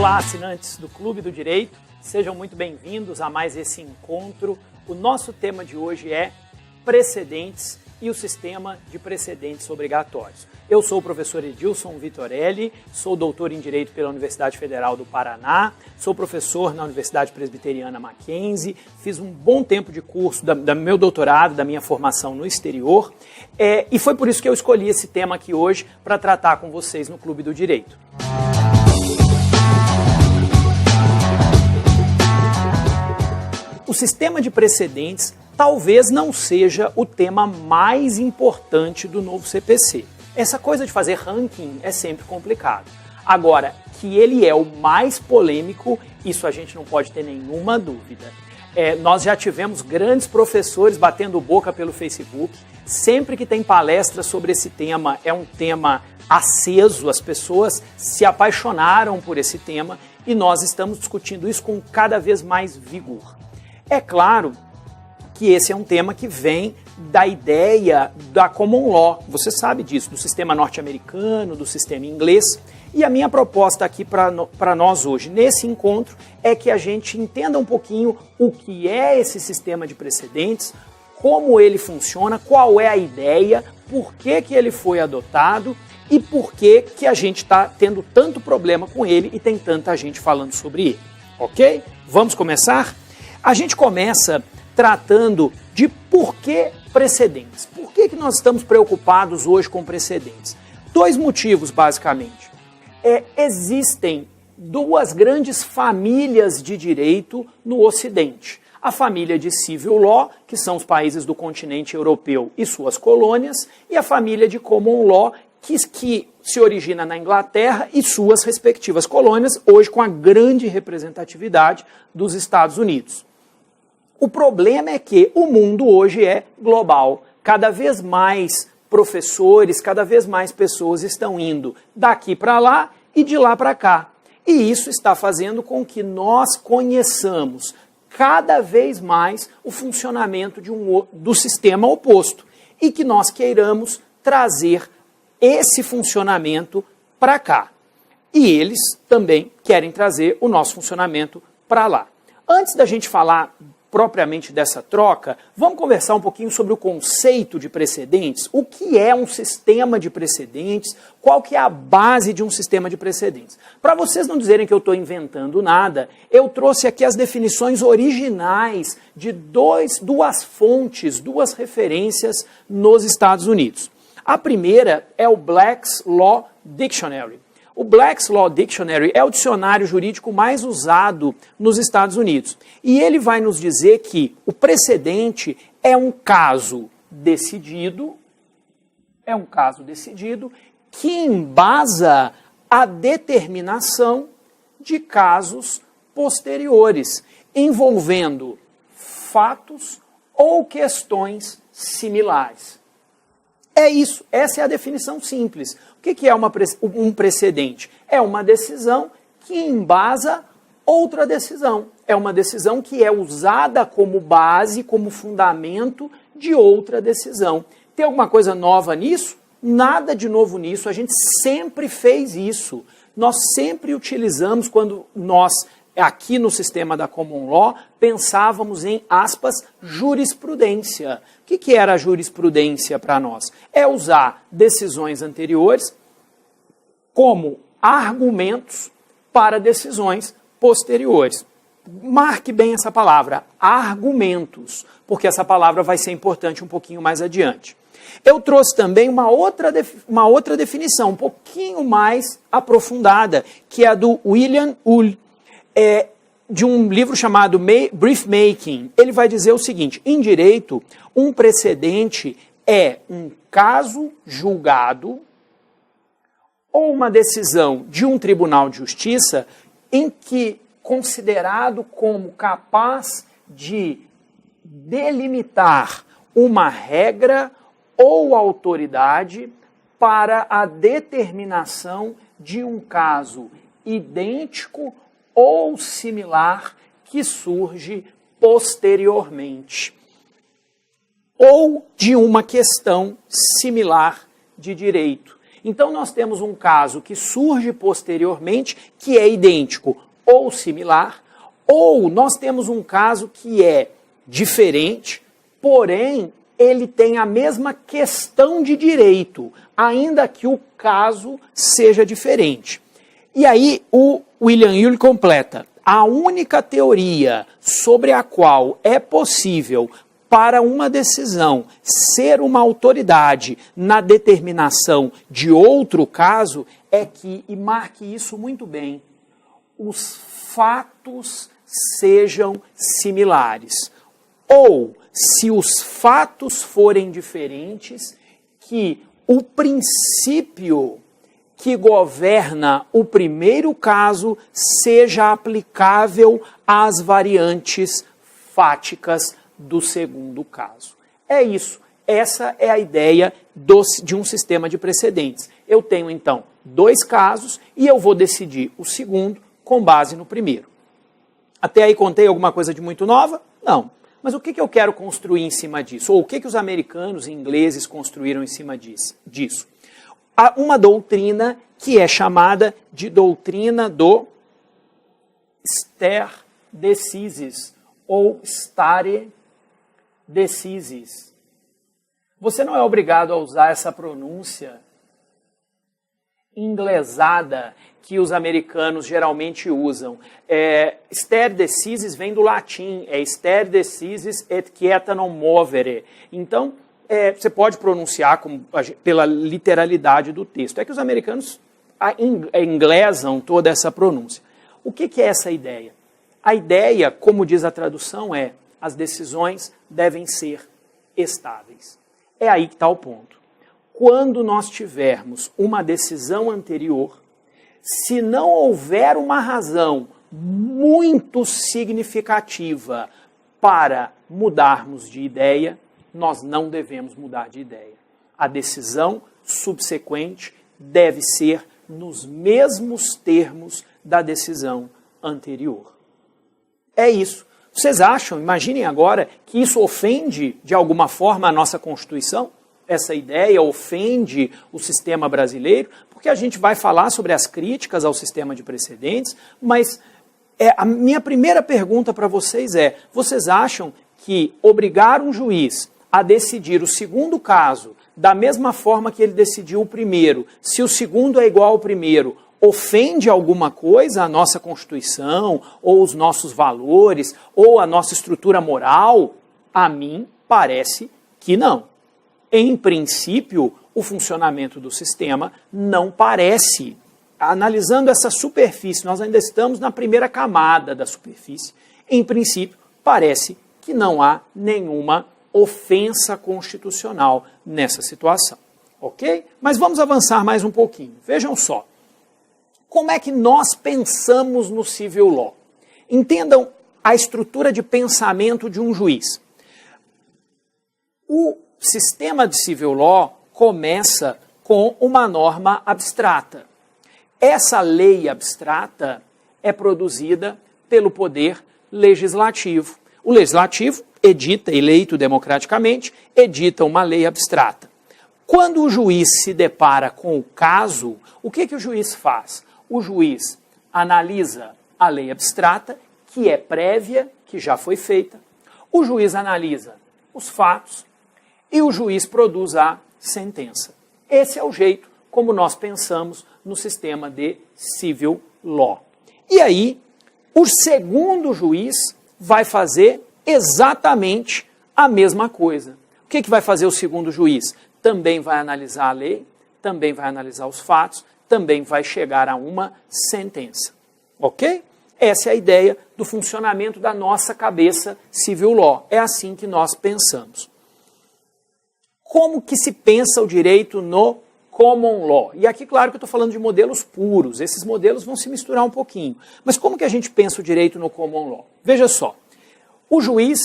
Olá, assinantes do Clube do Direito, sejam muito bem-vindos a mais esse encontro. O nosso tema de hoje é precedentes e o sistema de precedentes obrigatórios. Eu sou o professor Edilson Vitorelli, sou doutor em Direito pela Universidade Federal do Paraná, sou professor na Universidade Presbiteriana Mackenzie, fiz um bom tempo de curso do meu doutorado, da minha formação no exterior, e foi por isso que eu escolhi esse tema aqui hoje para tratar com vocês no Clube do Direito. O sistema de precedentes talvez não seja o tema mais importante do novo CPC. Essa coisa de fazer ranking é sempre complicado. Agora, que ele é o mais polêmico, isso a gente não pode ter nenhuma dúvida. Nós já tivemos grandes professores batendo boca pelo Facebook. Sempre que tem palestra sobre esse tema, é um tema aceso, as pessoas se apaixonaram por esse tema e nós estamos discutindo isso com cada vez mais vigor. É claro que esse é um tema que vem da ideia da common law, você sabe disso, do sistema norte-americano, do sistema inglês. E a minha proposta aqui para nós hoje, nesse encontro, é que a gente entenda um pouquinho o que é esse sistema de precedentes, como ele funciona, qual é a ideia, por que ele foi adotado e por que a gente está tendo tanto problema com ele e tem tanta gente falando sobre ele. Ok? Vamos começar? A gente começa tratando de por que precedentes. Por que nós estamos preocupados hoje com precedentes? Dois motivos, basicamente. Existem duas grandes famílias de direito no Ocidente. A família de civil law, que são os países do continente europeu e suas colônias, e a família de common law, que se origina na Inglaterra e suas respectivas colônias, hoje com a grande representatividade dos Estados Unidos. O problema é que o mundo hoje é global. Cada vez mais professores, cada vez mais pessoas estão indo daqui para lá e de lá para cá. E isso está fazendo com que nós conheçamos cada vez mais o funcionamento do sistema oposto e que nós queiramos trazer esse funcionamento para cá. E eles também querem trazer o nosso funcionamento para lá. Antes da gente falar propriamente dessa troca, vamos conversar um pouquinho sobre o conceito de precedentes, o que é um sistema de precedentes, qual que é a base de um sistema de precedentes. Para vocês não dizerem que eu estou inventando nada, eu trouxe aqui as definições originais de duas fontes, duas referências nos Estados Unidos. A primeira é o Black's Law Dictionary. O Black's Law Dictionary é o dicionário jurídico mais usado nos Estados Unidos. E ele vai nos dizer que o precedente é um caso decidido, que embasa a determinação de casos posteriores, envolvendo fatos ou questões similares. É isso, essa é a definição simples. O que é um precedente? É uma decisão que embasa outra decisão. É uma decisão que é usada como base, como fundamento de outra decisão. Tem alguma coisa nova nisso? Nada de novo nisso, a gente sempre fez isso. Nós sempre utilizamos quando nós, aqui no sistema da common law, pensávamos em, aspas, jurisprudência. O que era a jurisprudência para nós? É usar decisões anteriores como argumentos para decisões posteriores. Marque bem essa palavra, argumentos, porque essa palavra vai ser importante um pouquinho mais adiante. Eu trouxe também uma outra definição, um pouquinho mais aprofundada, que é a do William Uhl, de um livro chamado Brief Making. Ele vai dizer o seguinte: em direito, um precedente é um caso julgado ou uma decisão de um tribunal de justiça em que, considerado como capaz de delimitar uma regra ou autoridade para a determinação de um caso idêntico ou similar que surge posteriormente, ou de uma questão similar de direito. Então nós temos um caso que surge posteriormente, que é idêntico ou similar, ou nós temos um caso que é diferente, porém ele tem a mesma questão de direito, ainda que o caso seja diferente. E aí o William Ury completa: a única teoria sobre a qual é possível para uma decisão ser uma autoridade na determinação de outro caso é que, e marque isso muito bem, os fatos sejam similares. Ou, se os fatos forem diferentes, que o princípio que governa o primeiro caso seja aplicável às variantes fáticas do segundo caso. É isso. Essa é a ideia de um sistema de precedentes. Eu tenho, então, dois casos e eu vou decidir o segundo com base no primeiro. Até aí contei alguma coisa de muito nova? Não. Mas o que eu quero construir em cima disso? Ou o que os americanos e ingleses construíram em cima disso? Há uma doutrina que é chamada de doutrina do stare decisis, ou stare decisis. Você não é obrigado a usar essa pronúncia inglesada que os americanos geralmente usam. Stare decisis vem do latim, é stare decisis et quieta non movere. Então, você pode pronunciar pela literalidade do texto. É que os americanos inglesam toda essa pronúncia. O que é essa ideia? A ideia, como diz a tradução, é: as decisões devem ser estáveis. É aí que está o ponto. Quando nós tivermos uma decisão anterior, se não houver uma razão muito significativa para mudarmos de ideia, nós não devemos mudar de ideia. A decisão subsequente deve ser nos mesmos termos da decisão anterior. É isso. Vocês acham, imaginem agora, que isso ofende de alguma forma a nossa Constituição? Essa ideia ofende o sistema brasileiro? Porque a gente vai falar sobre as críticas ao sistema de precedentes, mas a minha primeira pergunta para vocês é: vocês acham que obrigar um juiz a decidir o segundo caso da mesma forma que ele decidiu o primeiro, se o segundo é igual ao primeiro, ofende alguma coisa a nossa Constituição, ou os nossos valores, ou a nossa estrutura moral? A mim parece que não. Em princípio, o funcionamento do sistema não parece. Analisando essa superfície, nós ainda estamos na primeira camada da superfície. Em princípio, parece que não há nenhuma ofensa constitucional nessa situação. Ok? Mas vamos avançar mais um pouquinho. Vejam só. Como é que nós pensamos no civil law? Entendam a estrutura de pensamento de um juiz. O sistema de civil law começa com uma norma abstrata. Essa lei abstrata é produzida pelo poder legislativo. O legislativo edita, eleito democraticamente, edita uma lei abstrata. Quando o juiz se depara com o caso, o que o juiz faz? O juiz analisa a lei abstrata, que é prévia, que já foi feita. O juiz analisa os fatos e o juiz produz a sentença. Esse é o jeito como nós pensamos no sistema de civil law. E aí, o segundo juiz vai fazer exatamente a mesma coisa. O que vai fazer o segundo juiz? Também vai analisar a lei, também vai analisar os fatos, também vai chegar a uma sentença. Ok? Essa é a ideia do funcionamento da nossa cabeça civil law. É assim que nós pensamos. Como que se pensa o direito no common law? E aqui, claro que eu estou falando de modelos puros. Esses modelos vão se misturar um pouquinho. Mas como que a gente pensa o direito no common law? Veja só. O juiz